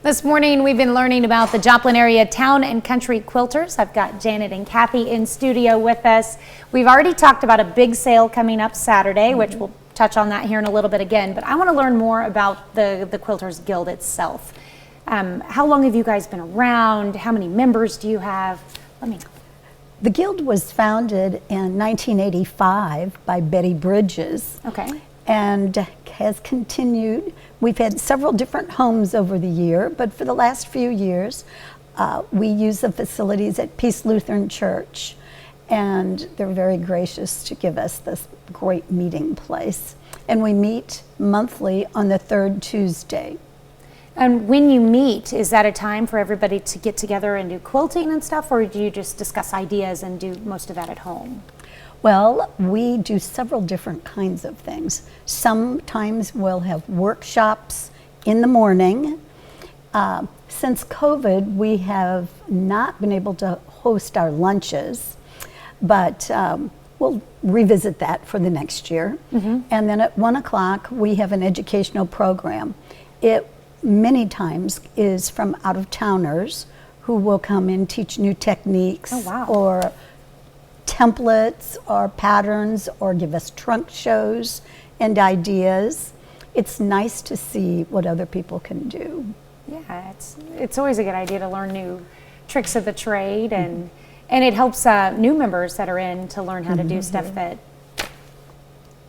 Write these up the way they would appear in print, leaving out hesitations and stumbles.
This morning we've been learning about the Joplin area town and country quilters. I've got Janet and Kathy in studio with us. We've already talked about a big sale coming up Saturday, which we'll touch on that here in a little bit again, but I want to learn more about the Quilters Guild itself. How long have you guys been around? How many members do you have? Let me know. The Guild was founded in 1985 by Betty Bridges. Okay. And has continued. We've had several different homes over the year, but for the last few years, we use the facilities at Peace Lutheran Church, and they're very gracious to give us this great meeting place. And we meet monthly on the third Tuesday. And when you meet, is that a time for everybody to get together and do quilting and stuff, or do you just discuss ideas and do most of that at home? Well, we do several different kinds of things. Sometimes we'll have workshops in the morning. Since COVID, we have not been able to host our lunches, but we'll revisit that for the next year. And then at 1 o'clock, we have an educational program. It many times is from out-of-towners who will come and teach new techniques or templates or patterns, or give us trunk shows and ideas. It's nice to see what other people can do. Yeah, it's always a good idea to learn new tricks of the trade, and it helps new members that are in to learn how to do stuff that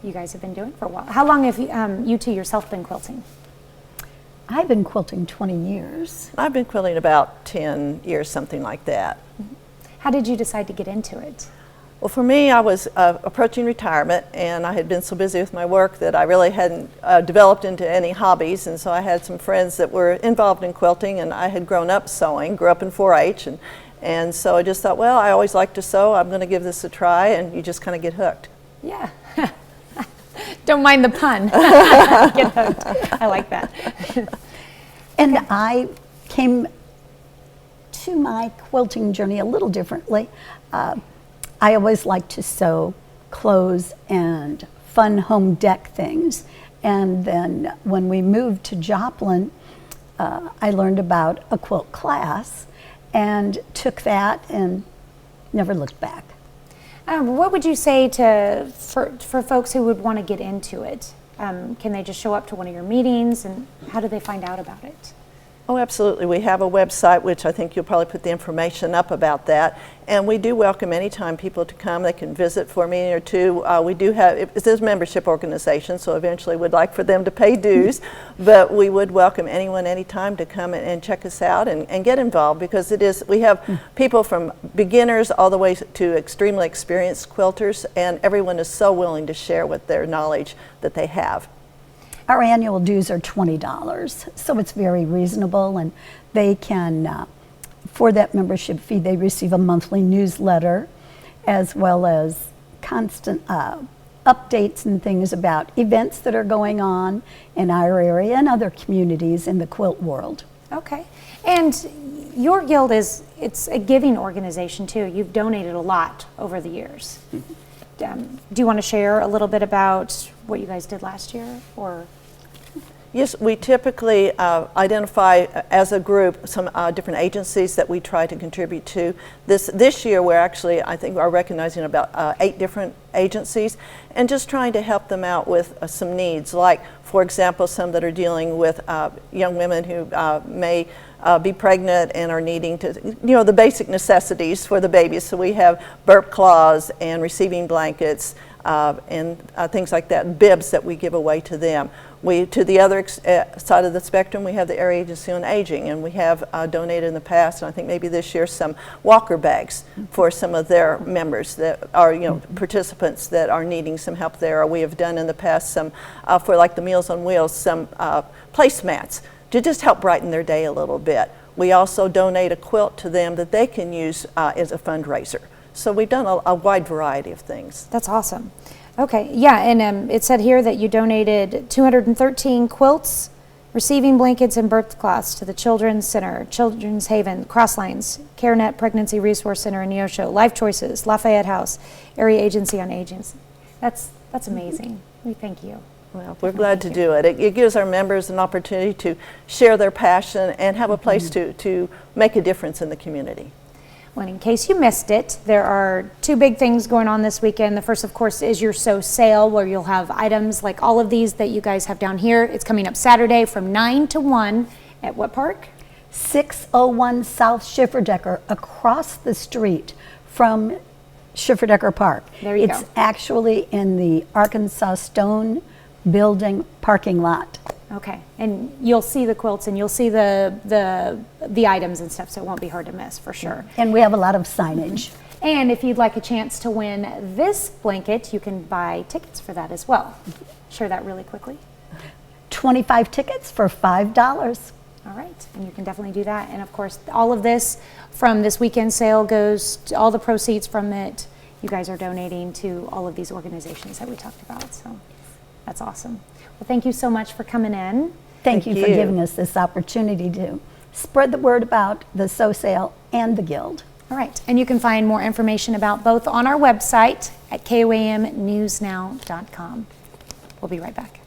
you guys have been doing for a while. How long have you two yourself been quilting? I've been quilting 20 years. I've been quilting about 10 years, something like that. How did you decide to get into it? Well, for me, I was approaching retirement, and I had been so busy with my work that I really hadn't developed into any hobbies, and so I had some friends that were involved in quilting, and I had grown up sewing, grew up in 4-H, and so I just thought, well, I always like to sew, I'm going to give this a try, and you just kind of get hooked. Yeah. Don't mind the pun. Get hooked. I like that. And I came to my quilting journey a little differently. I always like to sew clothes and fun home deck things. And then when we moved to Joplin, I learned about a quilt class and took that and never looked back. What would you say for folks who would want to get into it? Can they just show up to one of your meetings, and how do they find out about it? Oh, absolutely. We have a website, which I think you'll probably put the information up about that. And we do welcome anytime people to come. They can visit for a meeting or two. We do have, it is a membership organization, so eventually we'd like for them to pay dues. But we would welcome anyone anytime to come and check us out and get involved, because it is, we have people from beginners all the way to extremely experienced quilters, and everyone is so willing to share with their knowledge that they have. Our annual dues are $20, so it's very reasonable, and they can, for that membership fee, they receive a monthly newsletter, as well as constant updates and things about events that are going on in our area and other communities in the quilt world. Okay, and your guild it's a giving organization too. You've donated a lot over the years. Do you want to share a little bit about what you guys did last year, or? Yes, we typically identify as a group some different agencies that we try to contribute to. This year we're actually, I think, are recognizing about 8 different agencies, and just trying to help them out with some needs, like, for example, some that are dealing with young women who may be pregnant and are needing to, the basic necessities for the babies. So we have burp cloths and receiving blankets and things like that, bibs that we give away to them. To the other side of the spectrum, we have the Area Agency on Aging, and we have donated in the past, and I think maybe this year, some walker bags for some of their members that are, participants that are needing some help there. Or we have done in the past some, for like the Meals on Wheels, some placemats to just help brighten their day a little bit. We also donate a quilt to them that they can use as a fundraiser. So we've done a wide variety of things. That's awesome. Okay, yeah, and it said here that you donated 213 quilts, receiving blankets, and birth cloths to the Children's Center, Children's Haven, Crosslines, CareNet Pregnancy Resource Center in Neosho, Life Choices, Lafayette House, Area Agency on Aging. That's amazing. We thank you. Well, we're glad to do it. It gives our members an opportunity to share their passion and have a place to make a difference in the community. Well, in case you missed it, there are two big things going on this weekend. The first, of course, is your Sew Sale, where you'll have items like all of these that you guys have down here. It's coming up Saturday from 9 to 1 at what park? 601 South Schifferdecker, across the street from Schifferdecker Park. There you It's go. actually in the Arkansas Stone Building parking lot. Okay, and you'll see the quilts and you'll see the items and stuff, so it won't be hard to miss for sure. And we have a lot of signage. And if you'd like a chance to win this blanket, you can buy tickets for that as well. Share that really quickly. 25 tickets for $5. All right, and you can definitely do that. And of course, all of this from this weekend sale goes, all the proceeds from it, you guys are donating to all of these organizations that we talked about, so that's awesome. Well, thank you so much for coming in. Thank you for giving us this opportunity to spread the word about the Sew Sale and the Guild. All right, and you can find more information about both on our website at koamnewsnow.com. We'll be right back.